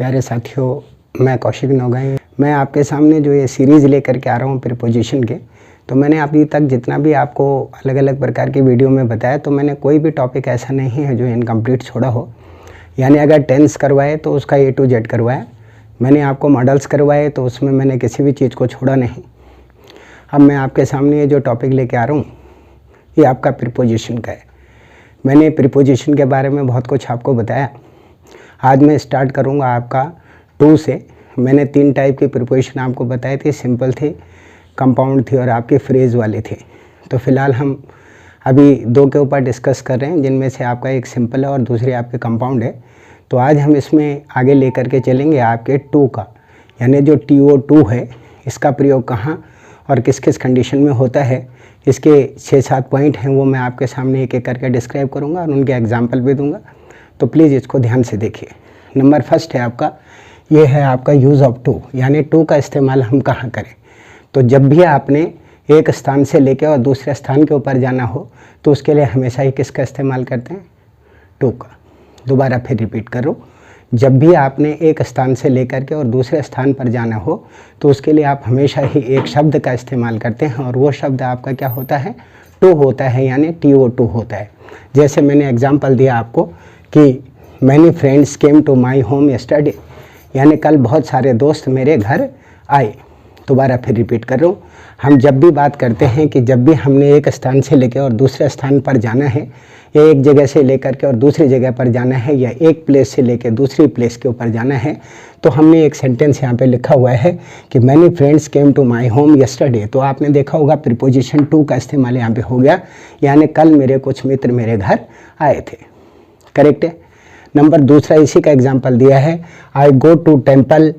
प्यारे साथियों, मैं कौशिक नौगाई। मैं आपके सामने जो ये सीरीज़ लेकर के आ रहा हूँ प्रीपोजिशन के। तो मैंने अभी तक जितना भी आपको अलग अलग प्रकार की वीडियो में बताया, तो मैंने कोई भी टॉपिक ऐसा नहीं है जो इनकम्प्लीट छोड़ा हो। यानी अगर टेंस करवाए तो उसका A to Z करवाया, मैंने आपको मॉडल्स करवाए तो उसमें मैंने किसी भी चीज़ को छोड़ा नहीं। अब मैं आपके सामने ये जो टॉपिक लेके आ रहा हूँ ये आपका प्रीपोजिशन का है। मैंने प्रीपोजिशन के बारे में बहुत कुछ आपको बताया। आज मैं स्टार्ट करूँगा आपका टू से। मैंने 3 टाइप की प्रीपोजिशन आपको बताई थी, सिंपल थी, कंपाउंड थी और आपके फ्रेज वाले थे। तो फिलहाल हम अभी 2 के ऊपर डिस्कस कर रहे हैं, जिनमें से आपका एक सिंपल है और दूसरी आपके कंपाउंड है। तो आज हम इसमें आगे लेकर के चलेंगे आपके टू का, यानी जो TO2 है इसका प्रयोग कहाँ और किस किस कंडीशन में होता है। इसके 6-7 पॉइंट हैं, वो मैं आपके सामने एक एक करके डिस्क्राइब करूँगा और उनके एग्जाम्पल भी दूँगा। तो प्लीज़ इसको ध्यान से देखिए। नंबर फर्स्ट है आपका, ये है आपका यूज़ ऑफ टू, यानी टू का इस्तेमाल हम कहाँ करें। तो जब भी आपने एक स्थान से लेकर और दूसरे स्थान के ऊपर जाना हो तो उसके लिए हमेशा ही किसका इस्तेमाल करते हैं, टू का। दोबारा फिर रिपीट करो, जब भी आपने एक स्थान से लेकर के और दूसरे स्थान पर जाना हो तो उसके लिए आप हमेशा ही एक शब्द का इस्तेमाल करते हैं और वो शब्द आपका क्या होता है, टू होता है, यानी TO2 होता है। जैसे मैंने एग्जांपल दिया आपको कि many friends came to my home yesterday, यानी कल बहुत सारे दोस्त मेरे घर आए। दोबारा फिर रिपीट कर रहा हूँ, हम जब भी बात करते हैं कि जब भी हमने एक स्थान से लेकर और दूसरे स्थान पर जाना है, या एक जगह से लेकर के और दूसरी जगह पर जाना है, या एक प्लेस से लेकर दूसरी प्लेस के ऊपर जाना है, तो हमने एक सेंटेंस यहाँ पे लिखा हुआ है कि many friends came to my home yesterday. तो आपने देखा होगा प्रीपोजिशन टू का इस्तेमाल यहाँ पे हो गया, यानी कल मेरे कुछ मित्र मेरे घर आए थे। करेक्ट है। नंबर दूसरा इसी का एग्जाम्पल दिया है, I go to temple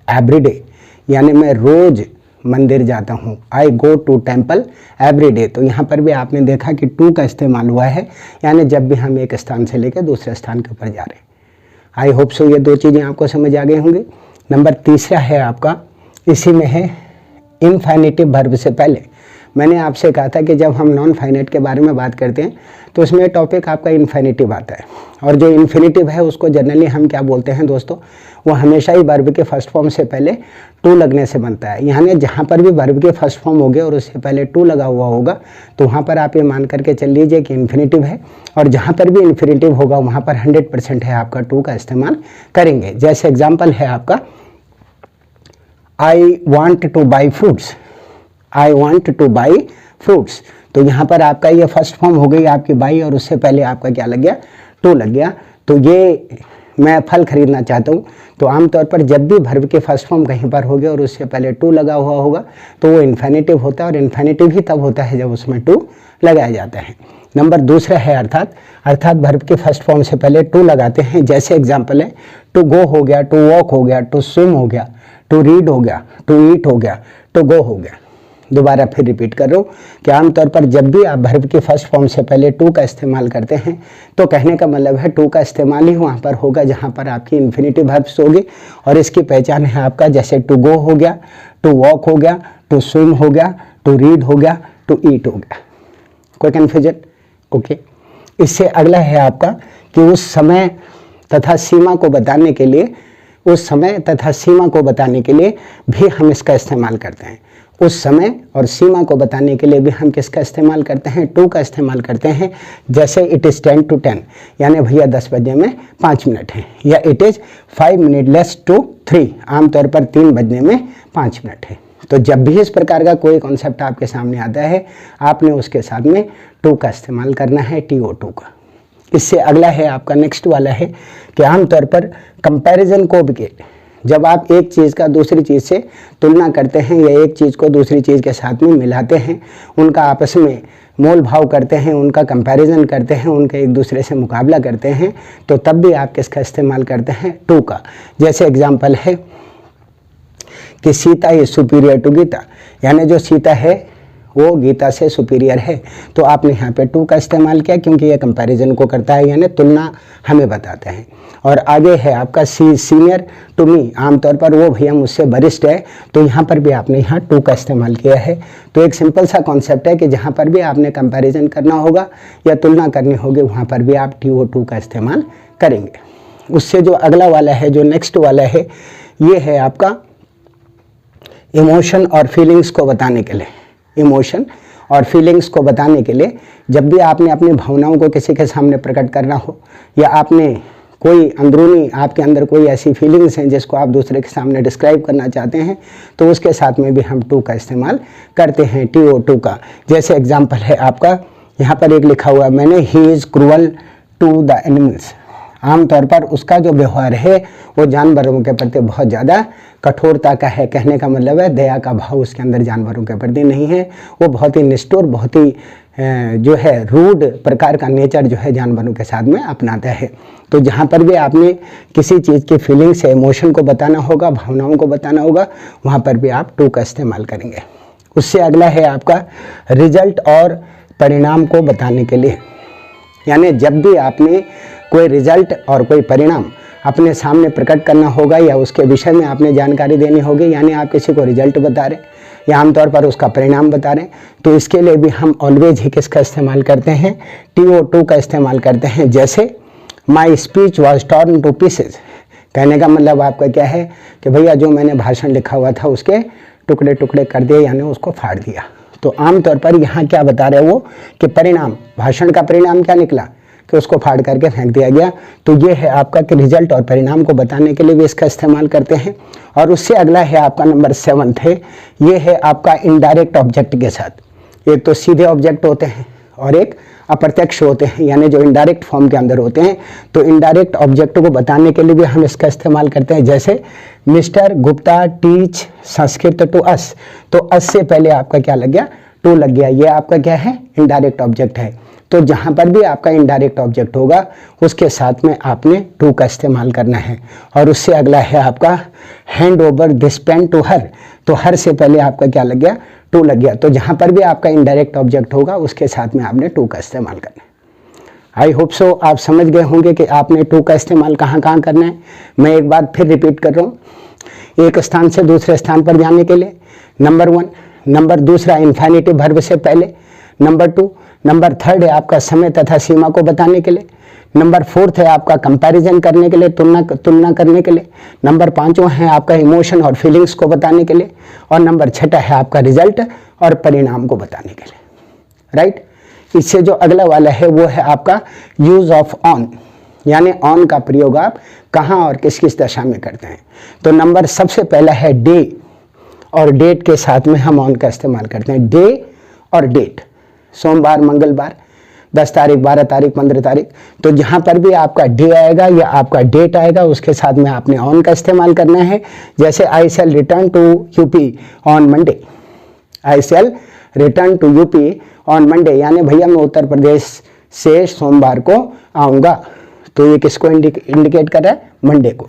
everyday, यानी मैं रोज़ मंदिर जाता हूँ। I go to temple every day. तो यहाँ पर भी आपने देखा कि टू का इस्तेमाल हुआ है, यानी जब भी हम एक स्थान से लेकर दूसरे स्थान के ऊपर जा रहे हैं। आई होप सो ये 2 चीज़ें आपको समझ आ गई होंगी। नंबर तीसरा है आपका, इसी में है इनफाइनेटिव वर्ब से पहले। मैंने आपसे कहा था कि जब हम नॉन फाइनाइट के बारे में बात करते हैं तो उसमें टॉपिक आपका इन्फिनिटिव आता है, और जो इन्फिनिटिव है उसको जनरली हम क्या बोलते हैं दोस्तों, वो हमेशा ही वर्ब के फर्स्ट फॉर्म से पहले टू लगने से बनता है। यानी जहाँ पर भी वर्ब के फर्स्ट फॉर्म हो गया और उससे पहले टू लगा हुआ होगा तो वहाँ पर आप ये मान करके चल लीजिए कि इन्फिनिटिव है, और जहाँ पर भी इन्फिनिटिव होगा वहाँ पर 100% है आपका टू का इस्तेमाल करेंगे। जैसे एग्जाम्पल है आपका, I want two by fruits, I want two by fruits. तो यहाँ पर आपका ये फर्स्ट फॉर्म हो गई आपकी बाई, और उससे पहले आपका क्या लग गया, टू लग गया। तो ये मैं फल खरीदना चाहता हूँ। तो आमतौर पर जब भी वर्ब के फर्स्ट फॉर्म कहीं पर हो गया और उससे पहले टू लगा हुआ होगा तो वो इन्फिनिटिव होता है, और इन्फिनिटिव ही तब होता है जब उसमें टू लगाया जाता है। नंबर दूसरा है अर्थात वर्ब के फर्स्ट फॉर्म से पहले टू लगाते हैं। जैसे एग्जाम्पल है, टू गो हो गया, टू वॉक हो गया, टू स्विम हो गया, टू रीड हो गया, टू ईट हो गया, टू गो हो गया। दोबारा फिर रिपीट कर रहा हूँ कि आमतौर पर जब भी आप वर्ब के फर्स्ट फॉर्म से पहले टू का इस्तेमाल करते हैं तो कहने का मतलब है टू का इस्तेमाल ही वहाँ पर होगा जहाँ पर आपकी इन्फिनिटिव वर्ब्स होगी, और इसकी पहचान है आपका, जैसे टू गो हो गया, टू वॉक हो गया, टू स्विम हो गया, टू रीड हो गया, टू ईट हो गया। कोई कन्फ्यूजन? ओके। इससे अगला है आपका कि उस समय तथा सीमा को बताने के लिए, उस समय तथा सीमा को बताने के लिए भी हम इसका इस्तेमाल करते हैं। उस समय और सीमा को बताने के लिए भी हम किसका इस्तेमाल करते हैं, टू का इस्तेमाल करते हैं। जैसे इट इज़ 10 to 10, यानी भैया 10 बजने में 5 मिनट है, या it is 5 minutes less to 3, आमतौर पर 3 बजने में 5 मिनट है। तो जब भी इस प्रकार का कोई कॉन्सेप्ट आपके सामने आता है आपने उसके साथ में टू का इस्तेमाल करना है, TO2 का। इससे अगला है आपका नेक्स्ट वाला है कि आमतौर पर कंपैरिजन को भी, जब आप एक चीज़ का दूसरी चीज़ से तुलना करते हैं या एक चीज़ को दूसरी चीज़ के साथ में मिलाते हैं, उनका आपस में मोल भाव करते हैं, उनका कंपैरिजन करते हैं, उनका एक दूसरे से मुकाबला करते हैं, तो तब भी आप किसका इस्तेमाल करते हैं, टू का। जैसे एग्जांपल है कि Sita is superior to Gita, यानी जो सीता है वो गीता से सुपीरियर है। तो आपने यहाँ पे टू का इस्तेमाल किया क्योंकि ये कंपैरिजन को करता है, यानी तुलना हमें बताता है। और आगे है आपका सीनियर टू मी, आमतौर पर वो भैया मुझसे वरिष्ठ है, तो यहाँ पर भी आपने यहाँ टू का इस्तेमाल किया है। तो एक सिंपल सा कॉन्सेप्ट है कि जहाँ पर भी आपने कंपैरिजन करना होगा या तुलना करनी होगी वहाँ पर भी आप TO2 का इस्तेमाल करेंगे। उससे जो अगला वाला है, जो नेक्स्ट वाला है, ये है आपका इमोशन और फीलिंग्स को बताने के लिए। इमोशन और फीलिंग्स को बताने के लिए जब भी आपने अपनी भावनाओं को किसी के सामने प्रकट करना हो, या आपने कोई अंदरूनी आपके अंदर कोई ऐसी फीलिंग्स हैं जिसको आप दूसरे के सामने डिस्क्राइब करना चाहते हैं, तो उसके साथ में भी हम टू का इस्तेमाल करते हैं, TO2 का। जैसे एग्जांपल है आपका यहाँ पर एक लिखा हुआ है मैंने, he is cruel to the animals. आमतौर पर उसका जो व्यवहार है वो जानवरों के प्रति बहुत ज़्यादा कठोरता का है। कहने का मतलब है दया का भाव उसके अंदर जानवरों के प्रति नहीं है। वो बहुत ही निष्ठुर, बहुत ही जो है रूड प्रकार का नेचर जो है जानवरों के साथ में अपनाता है। तो जहाँ पर भी आपने किसी चीज़ की फीलिंग्स या इमोशन को बताना होगा, भावनाओं को बताना होगा, वहाँ पर भी आप टू का इस्तेमाल करेंगे। उससे अगला है आपका रिजल्ट और परिणाम को बताने के लिए। यानी जब भी आपने कोई रिजल्ट और कोई परिणाम अपने सामने प्रकट करना होगा या उसके विषय में आपने जानकारी देनी होगी, यानी आप किसी को रिजल्ट बता रहे या आमतौर पर उसका परिणाम बता रहे हैं, तो इसके लिए भी हम ऑलवेज ही किसका इस्तेमाल करते हैं, TO2 का इस्तेमाल करते हैं। जैसे my speech was torn to pieces. कहने का मतलब आपका क्या है कि भैया जो मैंने भाषण लिखा हुआ था उसके टुकड़े टुकड़े कर दिए, यानी उसको फाड़ दिया। तो आमतौर पर यहाँ क्या बता रहे हैं वो कि परिणाम, भाषण का परिणाम क्या निकला कि उसको फाड़ करके फेंक दिया गया। तो ये है आपका कि रिजल्ट और परिणाम को बताने के लिए भी इसका इस्तेमाल करते हैं। और उससे अगला है आपका नंबर 7 है, ये है आपका इनडायरेक्ट ऑब्जेक्ट के साथ। एक तो सीधे ऑब्जेक्ट होते हैं और एक अप्रत्यक्ष होते हैं, यानी जो इनडायरेक्ट फॉर्म के अंदर होते हैं। तो इनडायरेक्ट ऑब्जेक्ट को बताने के लिए भी हम इसका इस्तेमाल करते हैं। जैसे mister Gupta teach Sanskrit to us. तो अस से पहले आपका क्या लग गया, टू लग गया। ये आपका क्या है, इनडायरेक्ट ऑब्जेक्ट है। तो जहाँ पर भी आपका इनडायरेक्ट ऑब्जेक्ट होगा उसके साथ में आपने टू का इस्तेमाल करना है। और उससे अगला है आपका hand over this pen to her. तो हर से पहले आपका क्या लग गया, टू लग गया। तो जहाँ पर भी आपका इनडायरेक्ट ऑब्जेक्ट होगा उसके साथ में आपने टू का इस्तेमाल करना है। आई होप सो आप समझ गए होंगे कि आपने टू का इस्तेमाल कहाँ कहाँ करना है। मैं एक बार फिर रिपीट कर रहा हूँ, एक स्थान से दूसरे स्थान पर जाने के लिए नंबर 1, नंबर दूसरा इन्फिनिटिव वर्ब से पहले, नंबर 2, नंबर 3 है आपका समय तथा सीमा को बताने के लिए, नंबर 4 है आपका कंपैरिजन करने के लिए, तुलना करने के लिए, नंबर 5 है आपका इमोशन और फीलिंग्स को बताने के लिए, और नंबर 6 है आपका रिजल्ट और परिणाम को बताने के लिए। राइट। इससे जो अगला वाला है वो है आपका यूज ऑफ ऑन, यानी ऑन का प्रयोग आप कहाँ और किस किस दशा में करते हैं। तो नंबर सबसे पहला है डे और डेट के साथ में हम ऑन का इस्तेमाल करते हैं। डे और डेट, सोमवार, मंगलवार, 10 तारीख, 12 तारीख, 15 तारीख। तो जहाँ पर भी आपका डे आएगा या आपका डेट आएगा उसके साथ में आपने ऑन का इस्तेमाल करना है। जैसे I shall return to UP on Monday. I shall return to UP on Monday, यानी भैया मैं उत्तर प्रदेश से सोमवार को आऊँगा। तो ये किसको इंडिकेट कर रहा है, मंडे को।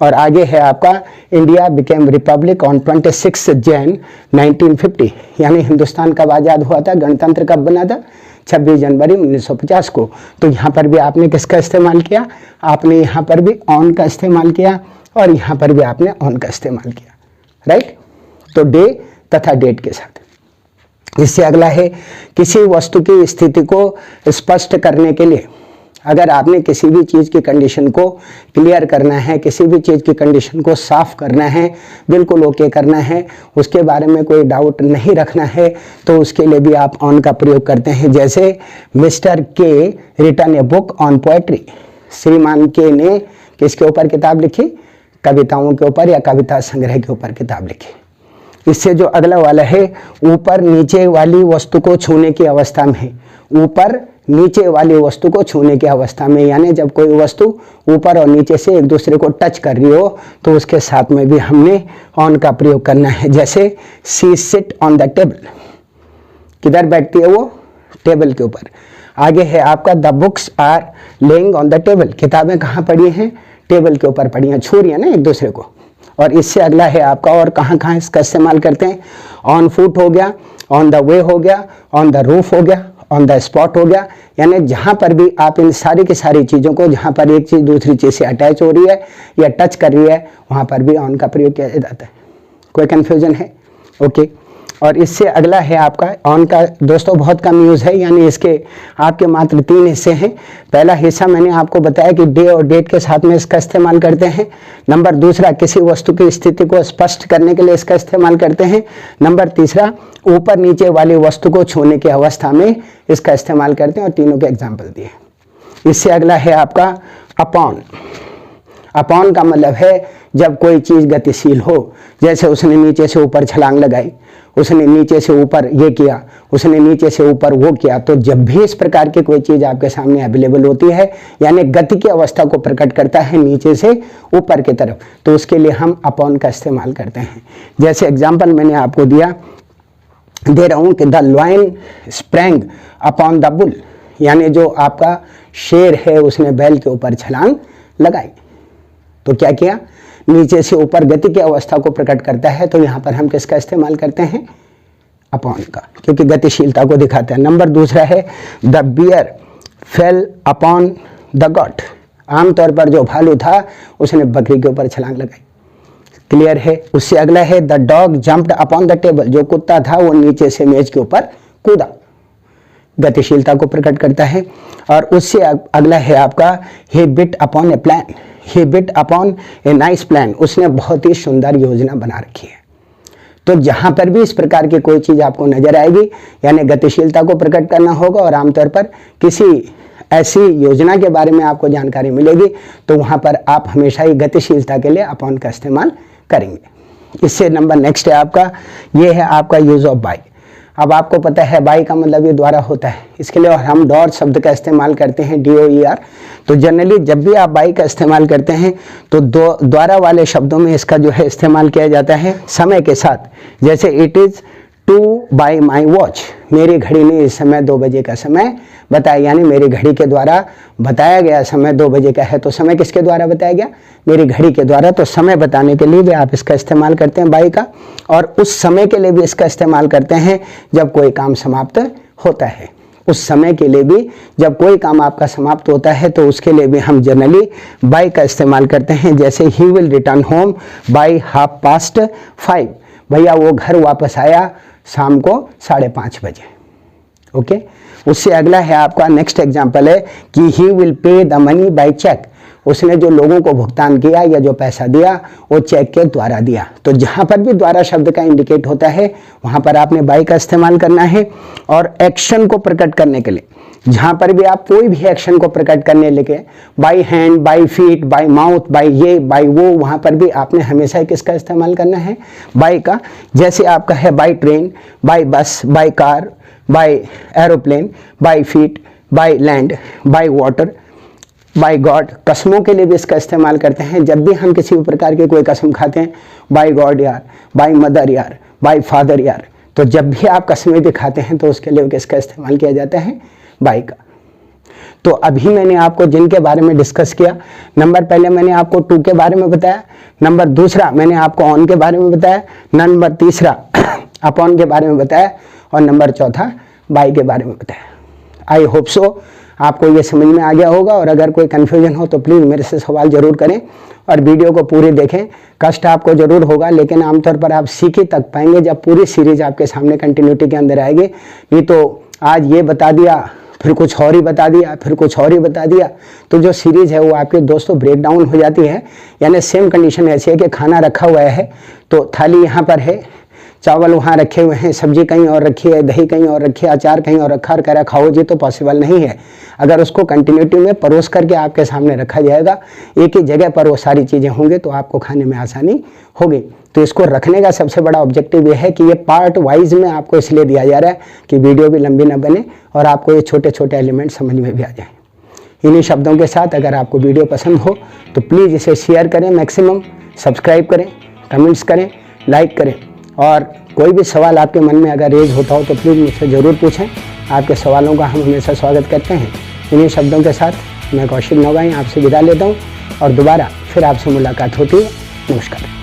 और आगे है आपका India became Republic on 26 Jain 1950, यानी हिंदुस्तान कब आज़ाद हुआ था, गणतंत्र कब बना था, 26 जनवरी 1950 को। तो यहाँ पर भी आपने किसका इस्तेमाल किया, आपने यहाँ पर भी ऑन का इस्तेमाल किया और यहाँ पर भी आपने ऑन का इस्तेमाल किया। राइट। तो डे तथा डेट के साथ। इससे अगला है किसी वस्तु की स्थिति को स्पष्ट करने के लिए। अगर आपने किसी भी चीज़ की कंडीशन को क्लियर करना है, किसी भी चीज़ की कंडीशन को साफ करना है, बिल्कुल ओके करना है, उसके बारे में कोई डाउट नहीं रखना है, तो उसके लिए भी आप ऑन का प्रयोग करते हैं। जैसे mister K written a book on poetry. श्रीमान के ने किसके ऊपर किताब लिखी, कविताओं के ऊपर या कविता संग्रह के ऊपर किताब लिखी। इससे जो अगला वाला है ऊपर नीचे वाली वस्तु को छूने की अवस्था में। ऊपर नीचे वाली वस्तु को छूने की अवस्था में, यानी जब कोई वस्तु ऊपर और नीचे से एक दूसरे को टच कर रही हो तो उसके साथ में भी हमने ऑन का प्रयोग करना है। जैसे सी सिट ऑन द टेबल, किधर बैठती है वो, टेबल के ऊपर। आगे है आपका the books are lying on the table. किताबें कहाँ पड़ी हैं, टेबल के ऊपर पड़ी हैं, छू रही है ना एक दूसरे को। और इससे अगला है आपका और कहाँ कहाँ इसका इस्तेमाल करते हैं, ऑन फुट हो गया, ऑन द वे हो गया, ऑन द रूफ हो गया, ऑन द स्पॉट हो गया। यानी जहाँ पर भी आप इन सारी की सारी चीज़ों को, जहाँ पर एक चीज़ दूसरी चीज़ से अटैच हो रही है या टच कर रही है, वहाँ पर भी ऑन का प्रयोग किया जाता है। कोई कन्फ्यूजन है? ओके। और इससे अगला है आपका ऑन का दोस्तों बहुत कम यूज़ है, यानी इसके आपके मात्र 3 हिस्से हैं। पहला हिस्सा मैंने आपको बताया कि डे और डेट के साथ में इसका इस्तेमाल करते हैं। नंबर दूसरा, किसी वस्तु की स्थिति को स्पष्ट करने के लिए इसका इस्तेमाल करते हैं। नंबर तीसरा, ऊपर नीचे वाली वस्तु को छूने की अवस्था में इसका इस्तेमाल करते हैं, और तीनों के एग्जाम्पल दिए। इससे अगला है आपका अपॉन। अपॉन का मतलब है जब कोई चीज़ गतिशील हो, जैसे उसने नीचे से ऊपर छलांग लगाई, उसने नीचे से ऊपर ये किया, उसने नीचे से ऊपर वो किया। तो जब भी इस प्रकार की कोई चीज़ आपके सामने अवेलेबल होती है, यानी गति की अवस्था को प्रकट करता है नीचे से ऊपर की तरफ, तो उसके लिए हम अपॉन का इस्तेमाल करते हैं। जैसे एग्जाम्पल मैंने आपको दे रहा हूँ कि the lion sprang upon the bull, यानी जो आपका शेर है उसने बैल के ऊपर छलांग लगाई। तो क्या किया, नीचे से ऊपर गति की अवस्था को प्रकट करता है। तो यहाँ पर हम किसका इस्तेमाल करते हैं, अपॉन का, क्योंकि गतिशीलता को दिखाता है। नंबर दूसरा है the bear fell upon the goat. आमतौर पर जो भालू था उसने बकरी के ऊपर छलांग लगाई। क्लियर है। उससे अगला है the dog jumped upon the table. जो कुत्ता था वो नीचे से मेज के ऊपर कूदा, गतिशीलता को प्रकट करता है। और उससे अगला है आपका he bit upon a plan. He bit upon a nice plan. उसने बहुत ही सुंदर योजना बना रखी है। तो जहाँ पर भी इस प्रकार की कोई चीज़ आपको नजर आएगी, यानी गतिशीलता को प्रकट करना होगा, और आमतौर पर किसी ऐसी योजना के बारे में आपको जानकारी मिलेगी, तो वहाँ पर आप हमेशा ही गतिशीलता के लिए अपॉन का इस्तेमाल करेंगे। इससे नंबर नेक्स्ट है आपका, ये है आपका यूज ऑफ बाय। अब आपको पता है बाय का मतलब ये द्वारा होता है, इसके लिए हम डॉर शब्द का इस्तेमाल करते हैं, DOER। तो जनरली जब भी आप बाय का इस्तेमाल करते हैं तो द्वारा वाले शब्दों में इसका जो है इस्तेमाल किया जाता है समय के साथ। जैसे it is two by my watch. मेरी घड़ी ने इस समय 2 बजे का समय बताया, यानी मेरी घड़ी के द्वारा बताया गया समय 2 बजे का है। तो समय किसके द्वारा बताया गया, मेरी घड़ी के द्वारा। तो समय बताने के लिए भी आप इसका इस्तेमाल करते हैं बाय का, और उस समय के लिए भी इसका इस्तेमाल करते हैं जब कोई काम समाप्त होता है। उस समय के लिए भी जब कोई काम आपका समाप्त होता है तो उसके लिए भी हम जनरली बाय का इस्तेमाल करते हैं। जैसे he will return home by 5:30। भैया वो घर वापस आया शाम को 5:30 बजे। ओके। उससे अगला है आपका नेक्स्ट एग्जांपल है कि he will pay the money by cheque. उसने जो लोगों को भुगतान किया या जो पैसा दिया वो चेक के द्वारा दिया। तो जहाँ पर भी द्वारा शब्द का इंडिकेट होता है वहाँ पर आपने बाय का इस्तेमाल करना है। और एक्शन को प्रकट करने के लिए जहाँ पर भी आप कोई भी एक्शन को प्रकट करने लगे, by hand, by feet, by mouth, by ये, बाय वो, वहाँ पर भी आपने हमेशा किसका इस्तेमाल करना है, बाय का। जैसे आपका है by train, by bus, by car, by aeroplane, by feet, by land, by water, by God. कसमों के लिए भी इसका इस्तेमाल करते हैं। जब भी हम किसी भी प्रकार की कोई कसम खाते हैं, बाय गॉड यार, बाय मदर यार, बाय फादर यार, तो जब भी आप कसमें भी खाते हैं तो उसके लिए किसका इस्तेमाल किया जाता है, बाय का। तो अभी मैंने आपको जिनके बारे में डिस्कस किया, नंबर पहले मैंने आपको टू के बारे में बताया, नंबर दूसरा मैंने आपको ऑन के बारे में बताया, नंबर तीसरा अपॉन के बारे में बताया, और नंबर चौथा बाय के बारे में बताया। आई होप सो आपको ये समझ में आ गया होगा। और अगर कोई कन्फ्यूजन हो तो प्लीज़ मेरे से सवाल जरूर करें और वीडियो को पूरी देखें। कष्ट आपको जरूर होगा, लेकिन आमतौर पर आप सीख ही तक पाएंगे जब पूरी सीरीज आपके सामने कंटिन्यूटी के अंदर आएगी। नहीं तो आज ये बता दिया, फिर कुछ और ही बता दिया, फिर कुछ और ही बता दिया, तो जो सीरीज़ है वो आपके दोस्तों ब्रेक डाउन हो जाती है। यानी सेम कंडीशन ऐसी है कि खाना रखा हुआ है तो थाली यहाँ पर है, चावल वहाँ रखे हुए हैं, सब्जी कहीं और रखी है, दही कहीं और रखी है, अचार कहीं और रखा, और कह रहा खाओ जी, तो पॉसिबल नहीं है। अगर उसको कंटिन्यूटी में परोस करके आपके सामने रखा जाएगा, एक ही जगह पर वो सारी चीज़ें होंगी, तो आपको खाने में आसानी होगी। तो इसको रखने का सबसे बड़ा ऑब्जेक्टिव ये है कि ये पार्ट वाइज में आपको इसलिए दिया जा रहा है कि वीडियो भी लंबी ना बने और आपको ये छोटे छोटे एलिमेंट समझ में भी आ जाए। इन्हीं शब्दों के साथ अगर आपको वीडियो पसंद हो तो प्लीज़ इसे शेयर करें, मैक्सिमम सब्सक्राइब करें, कमेंट्स करें, लाइक करें, और कोई भी सवाल आपके मन में अगर रेज होता हो तो प्लीज़ मुझसे ज़रूर पूछें। आपके सवालों का हम हमेशा स्वागत करते हैं। इन्हीं शब्दों के साथ मैं कौशिक नौगाई आपसे विदा लेता हूँ और दोबारा फिर आपसे मुलाकात होती है। नमस्कार।